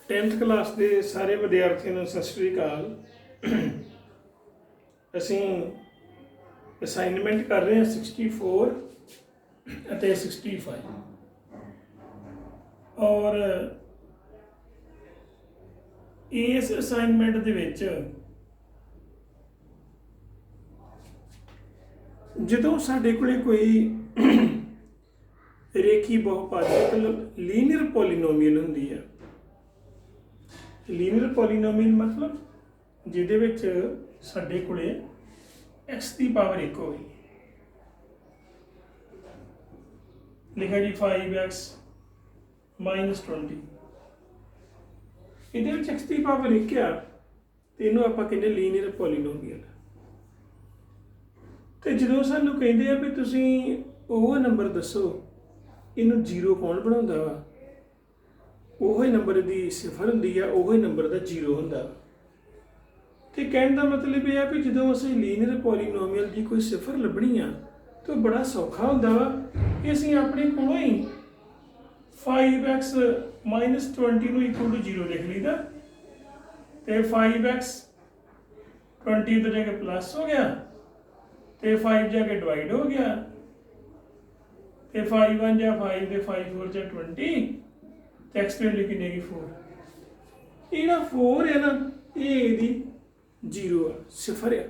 10th class ਦੇ ਸਾਰੇ ਵਿਦਿਆਰਥੀਆਂ ਨੂੰ ਸਤਿ ਸ਼੍ਰੀ ਅਕਾਲ। ਅਸੀਂ ਅਸਾਈਨਮੈਂਟ ਕਰ ਰਹੇ ਹਾਂ 64 ਅਤੇ 65 ਔਰ ਇਸ ਅਸਾਈਨਮੈਂਟ ਦੇ ਵਿੱਚ ਜਦੋਂ ਸਾਡੇ ਕੋਲੇ ਕੋਈ ਰੇਖੀ ਬਹੁਪਦ ਮਤਲਬ ਲੀਨੀਅਰ ਪੋਲੀਨੋਮੀਅਲ ਹੁੰਦੀ ਹੈ। ਲੀਨੀਅਰ ਪੋਲੀਨੋਮੀਅਲ ਮਤਲਬ ਜਿਹਦੇ ਵਿੱਚ ਸਾਡੇ ਕੋਲੇ x ਦੀ ਪਾਵਰ 1 ਹੋਵੇ। ਲਿਖਿਆ ਜੀ 5x - 20। ਇਹਦੇ ਵਿੱਚ x ਦੀ ਪਾਵਰ 1 ਆ ਤੇ ਇਹਨੂੰ ਆਪਾਂ ਕਹਿੰਦੇ ਲੀਨੀਅਰ ਪੋਲੀਨੋਮੀਅਲ। ਤੇ ਜਦੋਂ ਸਾਨੂੰ ਕਹਿੰਦੇ ਆ ਵੀ ਤੁਸੀਂ ਉਹ ਨੰਬਰ ਦੱਸੋ ਇਹਨੂੰ 0 ਕੌਣ ਬਣਾਉਂਦਾ ਵਾ, ਉਹੀ ਨੰਬਰ ਦੀ ਸਿਫਰ ਹੁੰਦੀ ਆ, ਉਹੀ ਨੰਬਰ ਦਾ 0 ਹੁੰਦਾ। ਤੇ ਕਹਿਣ ਦਾ ਮਤਲਬ ਇਹ ਆ ਵੀ ਜਦੋਂ ਅਸੀਂ ਲੀਨੀਅਰ ਪੋਲੀਨੋਮੀਅਲ ਦੀ ਕੋਈ ਸਿਫਰ ਲੱਭਣੀ ਆ ਤਾਂ ਬੜਾ ਸੌਖਾ ਹੁੰਦਾ ਵਾ ਕਿ ਅਸੀਂ ਆਪਣੇ ਕੋਲੋਂ ਹੀ 5x - 20 ਨੂੰ ਇਕੁਅਲ ਟੂ 0 ਲਿਖ ਲਈਦਾ ਤੇ 5x 20 ਤੋਂ ਜਾ ਕੇ ਪਲੱਸ ਹੋ ਗਿਆ ਤੇ 5 ਜਾ ਕੇ ਡਿਵਾਈਡ ਹੋ ਗਿਆ ਤੇ 5 1 ਜਾਂ 5 ਤੇ 5 4 ਜਾਂ 20 ਤੇ x ਵੈਲਿਊ ਕਿੰਨੀ ਹੈਗੀ 4। ਇਹ ਜਿਹੜਾ 4 ਹੈ ਨਾ ਇਹ ਇਹਦੀ 0 ਆ, ਸਿਫਰ ਆ।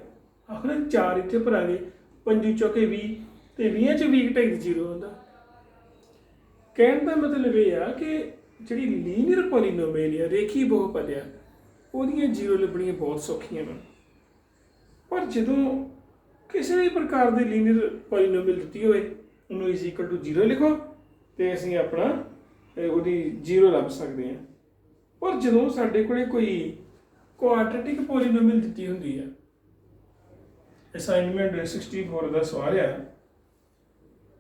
ਆਖਰ 4 ਇੱਥੇ ਭਰਾ ਗਏ, 5 ਚੌਕੇ 20 ਤੇ 20 ਚ 20 ਘਟਾਈ 0 ਹੁੰਦਾ। ਕਹਿਣ ਦਾ ਮਤਲਬ ਇਹ ਆ ਕਿ ਜਿਹੜੀ ਲੀਨੀਅਰ ਪੋਲੀਨੋਮੀਅਲ ਆ, ਰੇਖੀ ਬਹੁਪਦ ਆ, ਉਹਦੀਆਂ 0 ਲੱਭਣੀਆਂ ਬਹੁਤ ਸੌਖੀਆਂ ਨੇ। ਪਰ ਜਦੋਂ ਕਿਸੇ ਵੀ ਪ੍ਰਕਾਰ ਦੀ ਲੀਨੀਅਰ ਪੋਲੀਨੋਮੀਅਲ ਦਿੱਤੀ ਹੋਵੇ ਉਹਨੂੰ ਇਜ਼ ਇਕੁਅਲ ਟੂ 0 ਲਿਖੋ ਤੇ ਅਸੀਂ ਆਪਣਾ ਉਹਦੀ 0 ਲੱਭ ਸਕਦੇ ਹਾਂ। ਪਰ ਜਦੋਂ ਸਾਡੇ ਕੋਲੇ ਕੋਈ ਕੁਆਡਰੇਟਿਕ ਪੋਲੀਨੋਮੀਅਲ ਦਿੱਤੀ ਹੁੰਦੀ ਹੈ, ਅਸਾਈਨਮੈਂਟ 64 ਦਾ ਸਵਾਲ ਆ,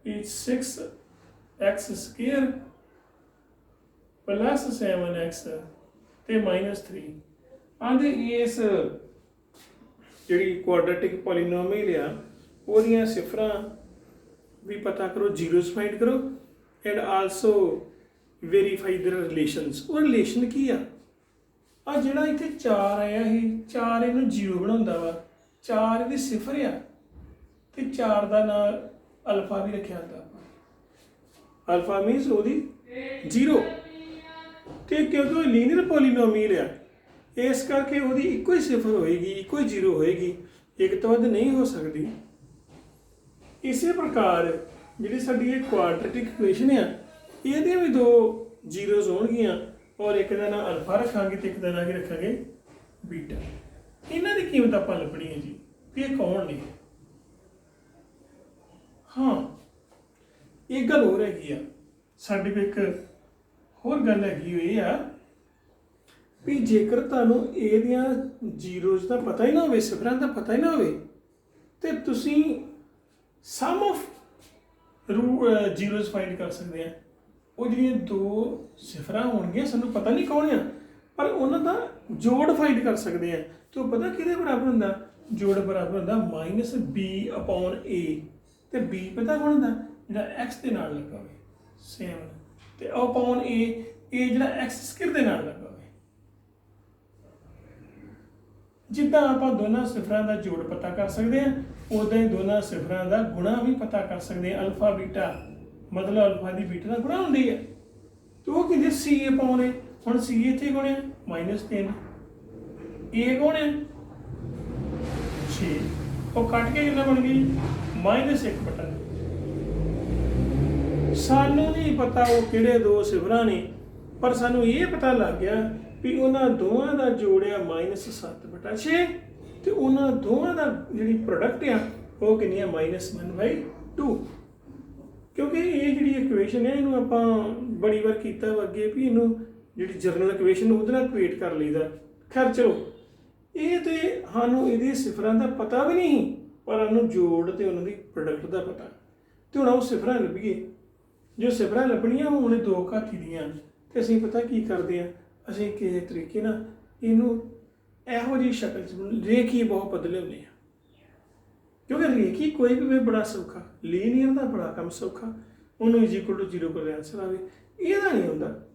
ਇਹ 6x² + 7x ਤੇ -3 ਆਂਦੇ ਇਸ ਜਿਹੜੀ ਕੁਆਡਰੇਟਿਕ ਪੋਲੀਨੋਮੀਅਲ ਆ ਉਹਦੀਆਂ ਸਿਫਰਾਂ ਵੀ ਪਤਾ ਕਰੋ, ਜ਼ੀਰੋਜ਼ ਫਾਈਂਡ ਕਰੋ and also verify their relations. ਉਹ ਰਿਲੇਸ਼ਨ ਕੀ ਆ? ਆ ਜਿਹੜਾ ਇੱਥੇ 4 ਆਇਆ ਇਹ 4 ਇਹਨੂੰ 0 ਬਣਾਉਂਦਾ ਵਾ, 4 ਇਹਦੀ ਸਿਫਰ ਆ ਤੇ 4 ਦਾ ਨਾਂ ਅਲਫਾ ਵੀ ਰੱਖਿਆ ਹੁੰਦਾ। ਅਲਫਾ ਮੀਨਸ ਉਹਦੀ 0 ਤੇ ਕਿਉਂਕਿ ਉਹ ਲੀਨੀਅਰ ਪੋਲੀਨੋਮੀਅਲ ਆ ਇਸ ਕਰਕੇ ਉਹਦੀ ਇੱਕੋ ਹੀ ਸਿਫਰ ਹੋਏਗੀ, ਇੱਕੋ ਹੀ 0 ਹੋਏਗੀ, ਇੱਕ ਤੋਂ ਵੱਧ ਨਹੀਂ ਹੋ ਸਕਦੀ। ਇਸੇ ਪ੍ਰਕਾਰ ਜਿਹੜੀ ਸਾਡੀ ਇਹ ਕੁਆਡਰੇਟਿਕ ਇਕੁਏਸ਼ਨ ਆ ਇਹਦੀਆਂ ਵੀ 2 ਜ਼ੀਰੋਜ਼ ਹੋਣਗੀਆਂ ਔਰ ਇੱਕ ਦਾ ਨਾਂ ਅਲਫਾ ਰੱਖਾਂਗੇ ਤੇ ਇੱਕ ਦਾ ਨਾਂ ਕੀ ਰੱਖਾਂਗੇ ਬੀਟਾ। ਇਹਨਾਂ ਦੀ ਕੀਮਤ ਆਪਾਂ ਲੱਭਣੀ ਹੈ ਜੀ ਵੀ ਇਹ ਕੌਣ ਨੇ। ਹਾਂ, ਇੱਕ ਗੱਲ ਹੋਰ ਹੈਗੀ ਆ, ਸਾਡੇ ਕੋਲ ਇੱਕ ਹੋਰ ਗੱਲ ਹੈਗੀ ਹੋਈ ਆ ਵੀ ਜੇਕਰ ਤੁਹਾਨੂੰ ਇਹਦੀਆਂ ਜ਼ੀਰੋਜ਼ ਦਾ ਪਤਾ ਹੀ ਨਾ ਹੋਵੇ, ਸਿਫਰਾਂ ਦਾ ਪਤਾ ਹੀ ਨਾ ਹੋਵੇ ਤੇ ਤੁਸੀਂ ਸਮ ਆਫ ਜ਼ੀਰੋਜ਼ ਫਾਈਂਡ ਕਰ ਸਕਦੇ ਆ। ਉਹ ਜਿਹੜੀਆਂ 2 ਸਿਫਰਾਂ ਹੋਣਗੀਆਂ ਸਾਨੂੰ ਪਤਾ ਨਹੀਂ ਕੌਣ ਆ ਪਰ ਉਹਨਾਂ ਦਾ ਜੋੜ ਫਾਈਂਡ ਕਰ ਸਕਦੇ ਆ। ਤੇ ਉਹ ਪਤਾ ਕਿਹਦੇ ਬਰਾਬਰ ਹੁੰਦਾ? ਜੋੜ ਬਰਾਬਰ ਹੁੰਦਾ -b/a ਤੇ b ਪਤਾ ਕੌਣ ਹੁੰਦਾ? ਜਿਹੜਾ x ਦੇ ਨਾਲ ਲੱਗਾ ਹੋਵੇ 7 ਤੇ a ਜਿਹੜਾ x² ਦੇ ਨਾਲ ਲੱਗਾ ਹੋਵੇ। ਜਿੱਦਾਂ ਆਪਾਂ ਦੋਨਾਂ ਸਿਫਰਾਂ ਦਾ ਜੋੜ ਪਤਾ ਕਰ ਸਕਦੇ ਹਾਂ ਉਦਾਂ ਹੀ ਦੋਨਾਂ ਸਿਫਰਾਂ ਦਾ ਗੁਣਾ ਵੀ ਪਤਾ ਕਰ ਸਕਦੇ ਹਾਂ। ਅਲਫਾ ਬੀਟਾ ਮਤਲਬ ਅਲਫਾ ਦੀ ਬੀਟਾ ਦਾ ਗੁਣਾ ਹੁੰਦੀ ਹੈ ਤੇ ਉਹ ਕਹਿੰਦੇ CA/A। ਹੁਣ C ਇੱਥੇ ਕੌਣ ਹੈ? -3 A ਕੌਣ ਹੈ? 6 ਉਹ ਕੱਟ ਕੇ ਕਿੰਨਾ ਬਣ ਗਈ? -1/2। ਸਾਨੂੰ ਨਹੀਂ ਪਤਾ ਉਹ ਕਿਹੜੇ 2 ਸਿਫਰਾਂ ਨੇ ਪਰ ਸਾਨੂੰ ਇਹ ਪਤਾ ਲੱਗ ਗਿਆ ਵੀ ਉਹਨਾਂ ਦੋਵਾਂ ਦਾ ਜੋੜਿਆ -7/6 ਤੇ ਉਹਨਾਂ ਦੋਵਾਂ ਦਾ ਜਿਹੜੀ ਪ੍ਰੋਡਕਟ ਆ ਉਹ ਕਿੰਨੀ ਆ? -1/2। ਕਿਉਂਕਿ ਇਹ ਜਿਹੜੀ ਇਕੁਏਸ਼ਨ ਹੈ ਇਹਨੂੰ ਆਪਾਂ ਬੜੀ ਵਾਰ ਕੀਤਾ ਵਾ ਅੱਗੇ ਵੀ ਇਹਨੂੰ ਜਿਹੜੀ ਜਰਨਲ ਇਕੁਏਸ਼ਨ ਉਹਦੇ ਨਾਲ ਇਕੁਏਟ ਕਰ ਲਈਦਾ। ਖੈਰ ਚਲੋ, ਇਹ ਤੇ ਸਾਨੂੰ ਇਹਦੇ ਸਿਫਰਾਂ ਦਾ ਪਤਾ ਵੀ ਨਹੀਂ ਪਰ ਉਹਨੂੰ ਜੋੜ ਤੇ ਉਹਨਾਂ ਦੀ ਪ੍ਰੋਡਕਟ ਦਾ ਪਤਾ। ਤੇ ਹੁਣ ਉਹ ਸਿਫਰਾਂ ਲੱਭੀਏ। ਜੋ ਸਿਫਰਾਂ ਲੱਭਣੀਆਂ ਹੁਣ 2 ਘਾਤੀ ਦੀਆਂ ਤੇ ਅਸੀਂ ਪਤਾ ਕੀ ਕਰਦੇ ਆ, ਅਸੀਂ ਕਿਸੇ ਤਰੀਕੇ ਨਾਲ ਇਹਨੂੰ ਇਹੋ ਜਿਹੀ ਸ਼ਕਲ 'ਚ ਰੇਖੀ ਬਹੁਪਦ ਲਿਆਉਂਦੇ ਆ। ਕਿਉਂਕਿ ਰੇਖੀ ਕੋਈ ਵੀ ਬੜਾ ਸੌਖਾ, ਲੀਨੀਅਰ ਦਾ ਬੜਾ ਕੰਮ ਸੌਖਾ। ਉਹਨੂੰ ਇਜ਼ ਇਕੁਅਲ ਟੂ 0 ਕੋਲ ਆਨਸਰ ਆਵੇ, ਇਹਦਾ ਨਹੀਂ ਹੁੰਦਾ।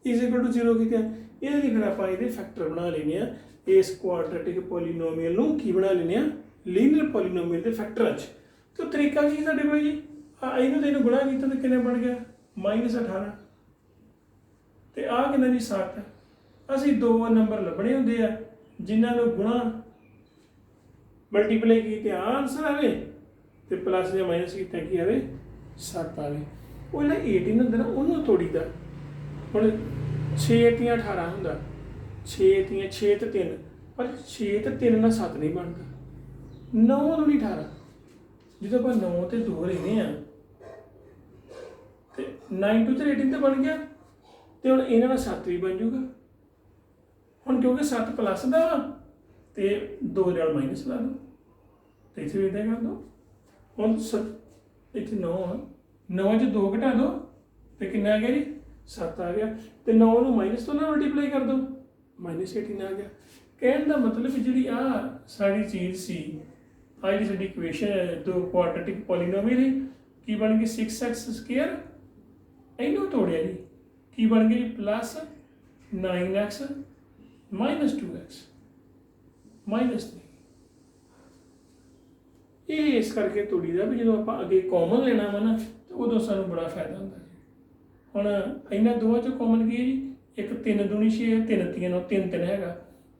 इज इक्वल टू 0 ਕੀਤਾ ਇਹ ਫਿਰ ਆਪਾਂ ਇਹਦੇ ਫੈਕਟਰ ਬਣਾ ਲੈਨੇ ਆ ਇਸ ਕੁਆਡਰੈਟਿਕ ਪੋਲੀਨੋਮੀਅਲ ਨੂੰ ਕੀ ਬਣਾ ਲੈਨੇ ਆ ਲੀਨੀਅਰ ਪੋਲੀਨੋਮੀਅਲ ਦੇ ਫੈਕਟਰਾਂ 'ਚ ਤੇ ਤਰੀਕਾ ਕੀ ਸਾਡੇ ਕੋਲ ਜੀ ਇਹਨੂੰ ਤੇ ਇਹਨੂੰ ਗੁਣਾ ਕੀਤਾ ਤੇ ਕਿੰਨੇ ਬਣ ਗਿਆ -18 ਤੇ ਆ ਕਿੰਨਾ ਜੀ 7 ਅਸੀਂ ਦੋ ਨੰਬਰ ਲੱਭਣੇ ਹੁੰਦੇ ਆ ਜਿਨ੍ਹਾਂ ਨੂੰ ਗੁਣਾ ਮਲਟੀਪਲਾਈ ਕੀਤੇ ਆਨਸਰ ਆਵੇ ਤੇ ਪਲੱਸ ਜਾਂ ਮਾਈਨਸ ਕੀਤਾ ਕੀ ਆਵੇ 7 ਆਵੇ ਉਹ ਜਿਹੜਾ 18 ਹੁੰਦਾ ਨਾ ਉਹਨੂੰ ਤੋੜੀਦਾ ਹੁਣ 6 × 18 ਹੁੰਦਾ 6 × 6 ਤੇ 3 ਪਰ 6 ਤੇ 3 ਨਾਲ 7 ਨਹੀਂ ਬਣਦਾ 9 ਨੂੰ ਨਹੀਂ 18 ਜਦੋਂ ਆਪਾਂ 9 ਤੇ 2 ਲੈਨੇ ਆ ਤੇ 9 2 ਤੇ 18 ਤੇ ਬਣ ਗਿਆ ਤੇ ਹੁਣ ਇਹਨਾਂ ਦਾ 7 ਵੀ ਬਣ ਜਾਊਗਾ ਹੁਣ ਕਿਉਂਕਿ 7 ਪਲੱਸ ਦਾ ਵਾ ਤੇ 2 ਨਾਲ ਮਾਈਨਸ ਲਾ ਦੋ ਤੇ ਇੱਥੇ ਵੀ ਇਦਾਂ ਕਰ ਦੋ ਹੁਣ ਇੱਥੇ 9 ਆ 9 ਚ 2 ਘਟਾ ਦੋ ਤੇ ਕਿੰਨਾ ਆ ਗਿਆ ਜੀ 7 ਆ ਗਿਆ ਤੇ 9 ਨੂੰ ਮਾਈਨਸ ਤੋਂ ਨਾਲ ਮਲਟੀਪਲਾਈ ਕਰ ਦੋ -18 ਆ ਗਿਆ ਕਹਿਣ ਦਾ ਮਤਲਬ ਜਿਹੜੀ ਆ ਸਾਰੀ ਚੀਜ਼ ਸੀ ਆ ਜਿਹੜੀ ਸਾਡੀ ਇਕੁਏਸ਼ਨ ਹੈ ਦੋ ਕੁਆਡਰੈਟਿਕ ਪੋਲੀਨੋਮੀਅਲ ਹੈ ਕੀ ਬਣ ਗਈ 6x² ਇਹਨੂੰ ਤੋੜਿਆ ਜੀ ਕੀ ਬਣ ਗਈ ਪਲੱਸ 9x -2x -3 ਇਹ ਇਸ ਕਰਕੇ ਤੋੜੀ ਦਾ ਵੀ ਜਦੋਂ ਆਪਾਂ ਅੱਗੇ ਕਾਮਨ ਲੈਣਾ ਵਾ ਨਾ ਤੇ ਉਦੋਂ ਸਾਨੂੰ ਬੜਾ ਫਾਇਦਾ ਹੁੰਦਾ ਜੀ ਹੁਣ ਇਹਨਾਂ ਦੋਵਾਂ ਚੋਂ ਕਾਮਨ ਕੀ ਹੈ ਜੀ ਇੱਕ 3 ਦੂਣੀ 6 ਹੈ 3 3 9 3 3 ਹੈਗਾ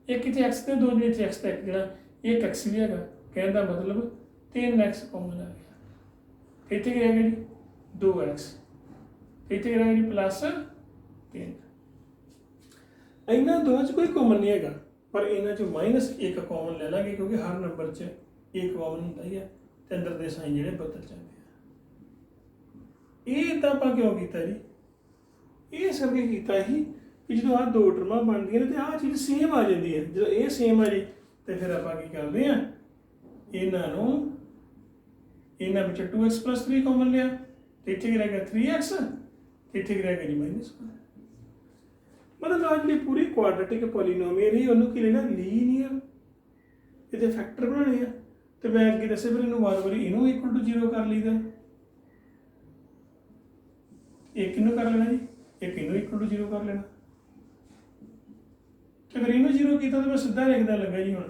ਇੱਕ ਇੱਥੇ x ਤੇ 2 ਜਿਹੜੇ ਇੱਥੇ x ਤੇ ਜਿਹੜਾ ਇੱਕ x ਵੀ ਹੈਗਾ ਕਹਿਣ ਦਾ ਮਤਲਬ 3x ਕਾਮਨ ਆ ਗਿਆ ਇੱਥੇ ਕੀ ਰਹਿ ਗਿਆ ਜੀ 2x ਇੱਥੇ ਕੀ ਰਹਿ ਗਿਆ ਜੀ ਪਲੱਸ 3 ਇਹਨਾਂ ਦੋਵਾਂ 'ਚ ਕੋਈ ਕਾਮਨ ਨਹੀਂ ਹੈਗਾ ਪਰ ਇਹਨਾਂ 'ਚੋਂ -1 ਕਾਮਨ ਲੈ ਲਾਂਗੇ ਕਿਉਂਕਿ ਹਰ ਨੰਬਰ 'ਚ ਇੱਕ ਕਾਮਨ ਹੁੰਦਾ ਹੀ ਹੈ ਤੇ ਅੰਦਰ ਦੇ ਸਾਈਨ ਜਿਹੜੇ ਬਦਲ ਜਾਂਦੇ ਆ ਇਹ ਤਾਂ ਆਪਾਂ ਕਿਉਂ ਕੀਤਾ ਜੀ ਇਹ ਸਭ ਕੀ ਕੀਤਾ ਸੀ ਕਿ ਜਦੋਂ ਆਹ ਦੋ ਟਰਮਾਂ ਬਣਦੀਆਂ ਨੇ ਤੇ ਆਹ ਚੀਜ਼ ਸੇਮ ਆ ਜਾਂਦੀ ਹੈ ਜਦੋਂ ਇਹ ਸੇਮ ਆ ਜੀ ਤੇ ਫਿਰ ਆਪਾਂ ਕੀ ਕਰਦੇ ਆ ਇਹਨਾਂ ਵਿੱਚ 2x + 3 ਕਾਮਨ ਲਿਆ ਤੇ ਇੱਥੇ ਕੀ ਰਹਿ ਗਿਆ 3x ਤੇ ਇੱਥੇ ਕੀ ਰਹਿ ਗਿਆ ਜੀ -1 ਮਤਲਬ ਅੱਜ ਦੀ ਪੂਰੀ ਕੁਆਡਰੈਟਿਕ ਪੋਲੀਨੋਮੀਅਲ ਹੀ ਉਹਨੂੰ ਕੀ ਲੈਣਾ ਲੀਨੀਅਰ ਇਹਦੇ ਫੈਕਟਰ ਬਣਾਉਣੇ ਆ ਤੇ ਮੈਂ ਅੱਗੇ ਦੱਸੇ ਫਿਰ ਇਹਨੂੰ ਵਾਰ-ਵਾਰੀ ਇਹਨੂੰ ਇਕੁਅਲ ਟੂ 0 ਕਰ ਲਈਦਾ ਇੱਕ ਇਹਨੂੰ ਕਰ ਲੈਣਾ ਜੀ ਇੱਕ ਇਹਨੂੰ ਇਕੁਅਲ ਟੂ 0 ਕਰ ਲੈਣਾ ਤੇ ਫਿਰ ਇਹਨੂੰ 0 ਕੀਤਾ ਤਾਂ ਮੈਂ ਸਿੱਧਾ ਲਿਖਦਾ ਲੱਗਾ ਜੀ ਹੁਣ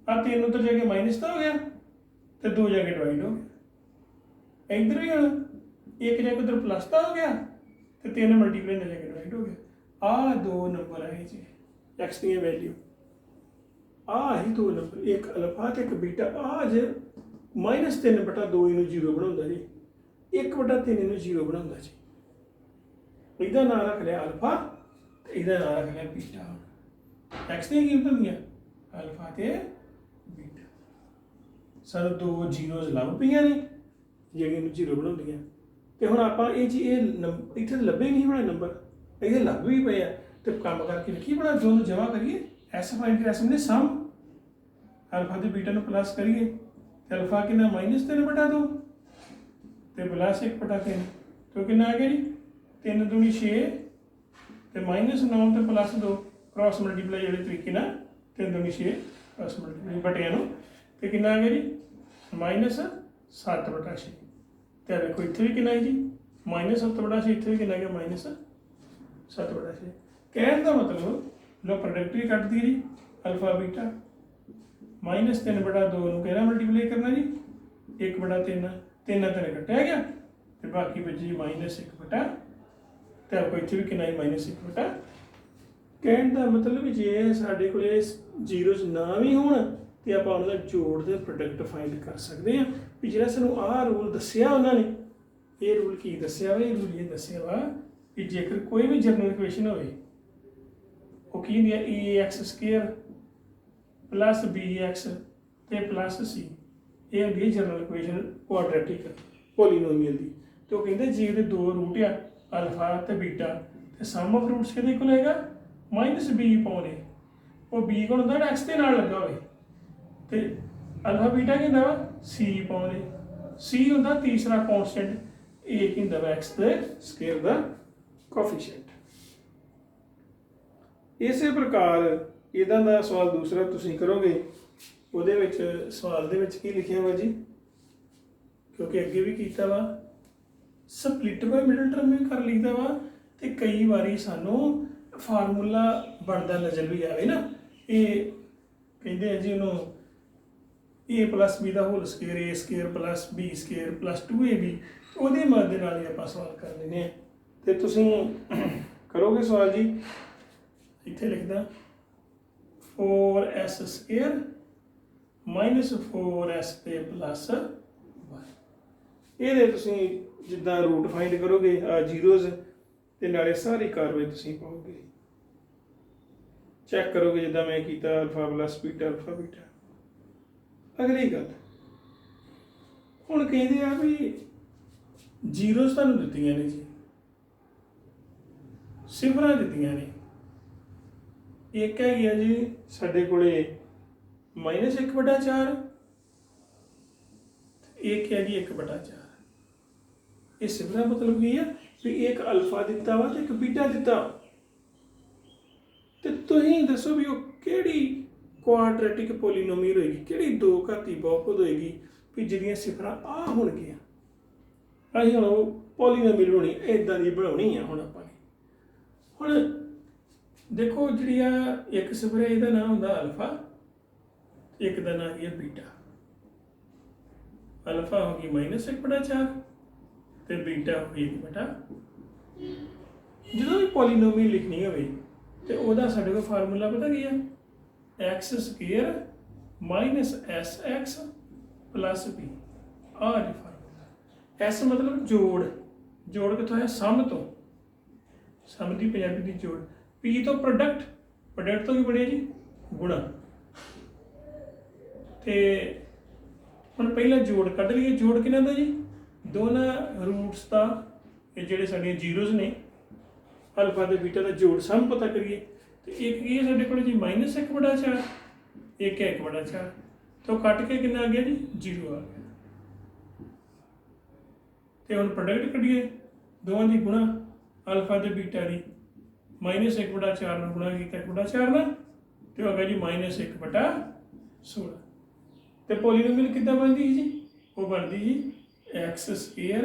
ਆ 3 ਉੱਤੇ ਜਾ ਕੇ ਮਾਈਨਸ ਤਾਂ ਹੋ ਗਿਆ ਤੇ 2 ਜਾ ਕੇ ਡਿਵਾਈਡ ਹੋ ਗਿਆ ਇੱਧਰ ਵੀ ਹੁਣ ਇੱਕ ਜਾ ਕੇ ਉਧਰ ਪਲੱਸ ਤਾਂ ਹੋ ਗਿਆ ਤੇ 3 ਮਲਟੀਪਲਾਈ ਨਾਲ ਜਾ ਕੇ ਡਿਵਾਈਡ ਹੋ ਗਿਆ ਆ ਦੋ ਨੰਬਰ ਆਏ ਜੀ x ਦੀਆਂ ਵੈਲਿਊ ਆ ਹੀ ਦੋ ਨੰਬਰ ਇੱਕ ਅਲਫਾ ਤੇ ਇੱਕ ਬੀਟਾ ਆ ਜੇ -3/2 ਇਹਨੂੰ 0 ਬਣਾਉਂਦਾ ਜੀ 1/3 ਇਹਨੂੰ 0 ਬਣਾਉਂਦਾ ਜੀ ਇਹਦਾ ਨਾਮ ਰੱਖ ਲਿਆ ਅਲਫਾ ਤੇ ਇਹਦਾ ਨਾਮ ਰੱਖ ਲਿਆ ਬੀਟਾ x ਦੀਆਂ ਕੀਮਤਾਂ ਹੁੰਦੀਆਂ ਅਲਫਾ ਤੇ ਬੀਟਾ ਸਾਨੂੰ ਦੋ ਜ਼ੀਰੋਜ਼ ਲੱਭ ਪਈਆਂ ਨੇ ਜਿਹੜੀਆਂ ਨੂੰ 0 ਬਣਾਉਂਦੀਆਂ ਤੇ ਹੁਣ ਆਪਾਂ ਇਹ ਜੀ ਇਹ ਇੱਥੇ ਲੱਭੇ ਨਹੀਂ ਬਣਾ ਨੰਬਰ ਇਹਦੇ ਲੱਭ ਵੀ ਪਏ ਆ ਤੇ ਕੰਮ ਕਰਕੇ ਲਿਖੀ ਬਣਾ ਦੋਨੋਂ ਜਮਾ ਕਰੀਏ ਐਸ ਫਾਈਂਡ ਕਰ ਸਕਦੇ ਸਮ ਅਲਫਾ ਤੇ ਬੀਟਾ ਨੂੰ ਪਲੱਸ ਕਰੀਏ ਤੇ ਅਲਫਾ ਕਿੰਨਾ -3/2 ਤੇ ਪਲੱਸ 1/3 तो कितना आ गया जी 3 दूनी 6 ਤੇ -9 ਤੇ +2 ਕ੍ਰਾਸ ਮਲਟੀਪਲਾਈ ਜਿਹੜੇ ਤਰੀਕੇ ਨਾਲ 3 दूनी 6 ਕ੍ਰਾਸ ਮਲਟੀਪਲਾਈ ਬਟਿਆਂ ਨੂੰ ਤੇ ਕਿੰਨਾ ਆ ਗਿਆ ਜੀ -7/6 ਤੇ ਵੇਖੋ ਇੱਥੇ ਵੀ ਕਿੰਨਾ ਹੈ ਜੀ -7/6 ਇੱਥੇ ਵੀ ਕਿੰਨਾ ਆ ਗਿਆ -7/6 ਕਹਿਣ ਦਾ ਮਤਲਬ ਲੋ ਪ੍ਰੋਡਕਟ ਵੀ ਕੱਟ ਦੀ ਜੀ ਅਲਫਾ ਬੀਟਾ -3/2 ਨੂੰ ਕਿਹੜਾ ਮਲਟੀਪਲਾਈ ਕਰਨਾ ਜੀ 1/3 3 ਨਾਲ 3 ਕੱਟਿਆ ਗਿਆ ਤੇ ਬਾਕੀ ਬਚੀ -1/, ਤੇ ਆਪਾਂ ਇੱਥੇ ਵੀ ਕਿੰਨਾ ਹੈ -1/। ਕਹਿਣ ਦਾ ਮਤਲਬ ਜੇ ਸਾਡੇ ਕੋਲੇ ਜ਼ੀਰੋਜ਼ ਨਾ ਵੀ ਹੋਣ ਤੇ ਆਪਾਂ ਉਹਨਾਂ ਦਾ ਜੋੜ ਦੇ ਪ੍ਰੋਡਕਟ ਫਾਈਂਡ ਕਰ ਸਕਦੇ ਹਾਂ ਵੀ ਜਿਹੜਾ ਸਾਨੂੰ ਆਹ ਰੂਲ ਦੱਸਿਆ ਉਹਨਾਂ ਨੇ ਇਹ ਰੂਲ ਕੀ ਦੱਸਿਆ ਵਾ ਇਹ ਰੂਲ ਇਹ ਦੱਸਿਆ ਵਾ ਕਿ ਜੇਕਰ ਕੋਈ ਵੀ ਜਨਰਲ ਇਕੁਏਸ਼ਨ ਹੋਵੇ ਉਹ ਕੀ ਹੁੰਦੀ ਹੈ ax² + bx ਤੇ +c ਇਹ ਹੁੰਦੀ ਹੈ ਜਨਰਲ ਇਕੁਏਸ਼ਨ ਕੁਆਡਰੈਟਿਕ ਪੋਲੀਨੋਮੀਅਲ ਦੀ ਤੇ ਉਹ ਕਹਿੰਦੇ ਜੇ ਇਹਦੇ ਦੋ ਰੂਟ ਆ ਅਲਫਾ ਤੇ ਬੀਟਾ ਤੇ ਸਮ ਆਫ ਰੂਟਸ ਕਿਹਦੇ ਕੋਲ ਹੈਗਾ -b/a ਉਹ b ਕੋਲ ਹੁੰਦਾ x ਦੇ ਨਾਲ ਲੱਗਾ ਹੋਵੇ ਤੇ ਅਲਫਾ ਬੀਟਾ ਕੀ ਹੁੰਦਾ ਵਾ c/a c ਹੁੰਦਾ ਤੀਸਰਾ ਕਾਂਸਟੈਂਟ a ਕੀ ਹੁੰਦਾ ਵਾ x ਦੇ ਸਕੁਅਰ ਦਾ ਕੋਐਫੀਸ਼ੀਐਂਟ। ਇਸੇ ਪ੍ਰਕਾਰ ਇਹਦਾ ਦਾ ਸਵਾਲ ਦੂਸਰਾ ਤੁਸੀਂ ਕਰੋਗੇ ਉਹਦੇ ਵਿੱਚ ਸਵਾਲ ਦੇ ਵਿੱਚ ਕੀ ਲਿਖਿਆ ਵਾ ਜੀ ਕਿਉਂਕਿ ਅੱਗੇ ਵੀ ਕੀਤਾ ਵਾ ਸਪਲਿਟ ਬਾਈ ਮਿਡਲ ਟਰਮ ਵੀ ਕਰ ਲਈਦਾ ਵਾ ਤੇ ਕਈ ਵਾਰੀ ਸਾਨੂੰ ਫਾਰਮੂਲਾ ਬਣਦਾ ਨਜ਼ਰ ਵੀ ਆਵੇ ਨਾ, ਇਹ ਕਹਿੰਦੇ ਆ ਜੀ ਉਹਨੂੰ a + b the whole square a square + b square + 2ab, ਉਹਦੀ ਮਦਦ ਦੇ ਨਾਲ ਹੀ ਆਪਾਂ ਸਵਾਲ ਕਰ ਲੈਂਦੇ ਹਾਂ। ਤੇ ਤੁਸੀਂ ਕਰੋਗੇ ਸਵਾਲ ਜੀ, ਇੱਥੇ ਲਿਖਦਾ 4s ਸਕੁਅਰ -4s ਤੇ +1। ਇਹਦੇ ਤੁਸੀਂ ਜਿੱਦਾਂ ਰੂਟ ਫਾਈਂਡ ਕਰੋਗੇ ਆ ਜ਼ੀਰੋਜ਼, ਤੇ ਨਾਲੇ ਸਾਰੀ ਕਾਰਵਾਈ ਤੁਸੀਂ ਪਾਓਗੇ, ਚੈੱਕ ਕਰੋਗੇ ਜਿੱਦਾਂ ਮੈਂ ਕੀਤਾ α + β α β। ਅਗਲੀ ਗੱਲ, ਹੁਣ ਕਹਿੰਦੇ ਆ ਵੀ ਜ਼ੀਰੋਜ਼ ਤੁਹਾਨੂੰ ਦਿੱਤੀਆਂ ਨੇ ਜੀ, ਸਿਫਰਾਂ ਦਿੱਤੀਆਂ ਨੇ, ਇੱਕ ਹੈਗੀ ਆ ਜੀ ਸਾਡੇ ਕੋਲੇ -1/4, ਇੱਕ ਹੈ ਜੀ 1/4। ਇਹ ਸਿਫਰਾਂ ਮਤਲਬ ਕੀ ਆ ਵੀ ਇੱਕ ਅਲਫਾ ਦਿੱਤਾ ਵਾ ਤੇ ਇੱਕ ਬੀਟਾ ਦਿੱਤਾ, ਤੇ ਤੁਸੀਂ ਦੱਸੋ ਵੀ ਉਹ ਕਿਹੜੀ ਕੁਆਡਰੈਟਿਕ ਪੋਲੀਨੋਮੀਅਲ ਹੋਏਗੀ, ਕਿਹੜੀ ਦੋ ਘਾਤੀ ਬਹੁਪਦ ਹੋਏਗੀ ਵੀ ਜਿਹਦੀਆਂ ਸਿਫਰਾਂ ਆ ਹੋਣਗੀਆਂ। ਅਸੀਂ ਹੁਣ ਉਹ ਪੋਲੀਨੋਮੀਅਲ ਬਣਾਉਣੀ ਇੱਦਾਂ ਦੀ ਬਣਾਉਣੀ ਆ। ਹੁਣ ਆਪਾਂ ਨੇ ਹੁਣ ਦੇਖੋ ਜਿਹੜੀ ਆ ਇੱਕ ਸਿਫਰ ਹੈ ਇਹਦਾ ਨਾਮ ਹੁੰਦਾ ਅਲਫਾ, ਇੱਕ ਦਾ ਨਾਮ ਹੈ ਬੀਟਾ। ਅਲਫਾ ਹੋ ਗਈ -1/4 ਤੇ ਬੀਟਾ ਹੋ ਗਈ 1/। ਜਦੋਂ ਵੀ ਪੋਲੀਨੋਮੀਅਲ ਲਿਖਣੀ ਹੋਵੇ ਤੇ ਉਹਦਾ ਸਾਡੇ ਕੋਲ ਫਾਰਮੂਲਾ ਪਤਾ ਕੀ ਆ, x ਸਕੁਅਰ -sx + b। ਆਹ ਜੀ ਫਾਰਮੂਲਾ। s ਮਤਲਬ ਜੋੜ, ਜੋੜ ਕਿੱਥੋਂ ਆਇਆ, ਸਮ ਤੋਂ, ਸਮ ਦੀ ਪੰਜਾਬੀ ਦੀ ਜੋੜ। p ਤੋਂ ਪ੍ਰੋਡਕਟ, ਪ੍ਰੋਡਕਟ ਤੋਂ ਕੀ ਬਣਿਆ ਜੀ ਗੁਣਾ। ਤੇ ਹੁਣ ਪਹਿਲਾਂ ਜੋੜ ਕੱਢ ਲਈਏ, ਜੋੜ ਕਿਹਨਾਂ ਦਾ ਜੀ, ਦੋਨਾਂ ਰੂਟਸ ਦਾ, ਇਹ ਜਿਹੜੇ ਸਾਡੀਆਂ ਜ਼ੀਰੋਜ਼ ਨੇ ਅਲਫਾ ਤੇ ਬੀਟਾ ਦਾ ਜੋੜ ਸਮ ਪਤਾ ਕਰੀਏ। ਤੇ ਇੱਕ ਕੀ ਹੈ ਸਾਡੇ ਕੋਲ ਜੀ -1/4, ਇੱਕ 1/4 ਤੋਂ ਕੱਟ ਕੇ ਕਿੰਨਾ ਆ ਗਿਆ ਜੀ 0 ਆ ਗਿਆ। ਤੇ ਹੁਣ ਪ੍ਰੋਡਕਟ ਕੱਢੀਏ ਦੋਵਾਂ ਦੀ ਗੁਣਾ, ਅਲਫਾ ਤੇ ਬੀਟਾ ਦੀ, -1/4 ਨਾਲ ਗੁਣਾ ਕੀਤਾ 1/4 ਨਾਲ, ਤੇ ਹੋ ਗਿਆ ਜੀ -1/16। ਤੇ ਪੋਲੀਨੋਮੀਅਲ ਕਿੱਦਾਂ ਬਣਦੀ ਜੀ, ਉਹ ਬਣਦੀ ਜੀ x ਸਕੁਅਰ